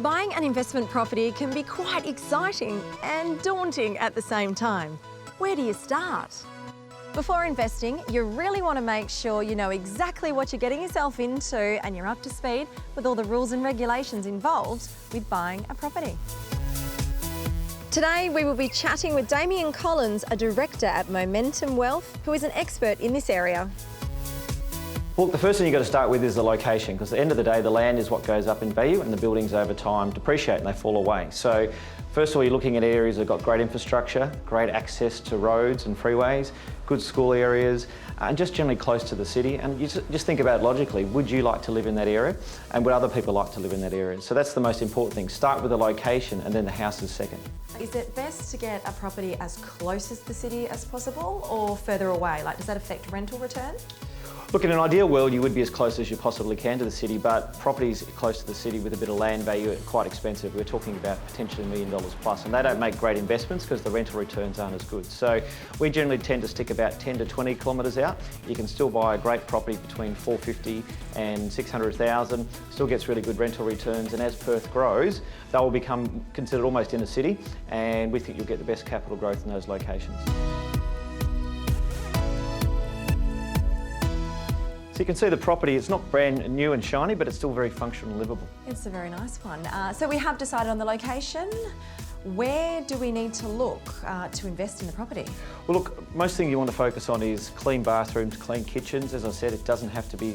Buying an investment property can be quite exciting and daunting at the same time. Where do you start? Before investing, you really want to make sure you know exactly what you're getting yourself into and you're up to speed with all the rules and regulations involved with buying a property. Today we will be chatting with Damian Collins, a director at Momentum Wealth, who is an expert in this area. Well, the first thing you've got to start with is the location, because at the end of the day, the land is what goes up in value and the buildings over time depreciate and they fall away. So first of all, you're looking at areas that have got great infrastructure, great access to roads and freeways, good school areas, and just generally close to the city. And you just think about it logically, would you like to live in that area? And would other people like to live in that area? So that's the most important thing. Start with the location and then the house is second. Is it best to get a property as close as the city as possible or further away? Like, does that affect rental return? Look, in an ideal world, you would be as close as you possibly can to the city, but properties close to the city with a bit of land value are quite expensive. We're talking about potentially $1 million plus, and they don't make great investments because the rental returns aren't as good. So we generally tend to stick about 10 to 20 kilometres out. You can still buy a great property between $450,000 and $600,000, still gets really good rental returns, and as Perth grows, they will become considered almost inner city, and we think you'll get the best capital growth in those locations. So you can see the property, it's not brand new and shiny, but it's still very functional and livable. It's a very nice one. So we have decided on the location. Where do we need to look to invest in the property? Well, look, most thing you want to focus on is clean bathrooms, clean kitchens. As I said, it doesn't have to be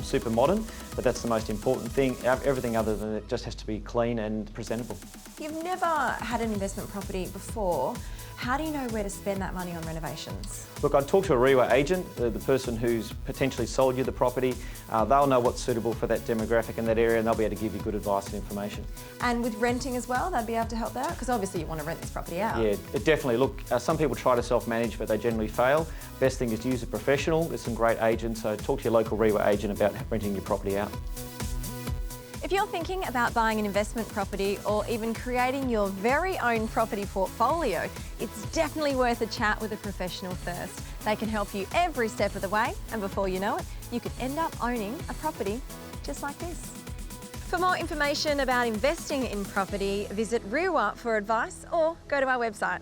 super modern, but that's the most important thing. Everything other than it just has to be clean and presentable. You've never had an investment property before. How do you know where to spend that money on renovations? Look, I'd talk to a REIWA agent, the person who's potentially sold you the property. They'll know what's suitable for that demographic in that area, and they'll be able to give you good advice and information. And with renting as well, they'd be able to help that? Because obviously you want to rent this property out. Yeah, definitely. Look, some people try to self-manage, but they generally fail. Best thing is to use a professional. There's some great agents, so talk to your local REIWA agent about renting your property out. If you're thinking about buying an investment property or even creating your very own property portfolio, it's definitely worth a chat with a professional first. They can help you every step of the way, and before you know it, you could end up owning a property just like this. For more information about investing in property, visit REIWA for advice or go to our website.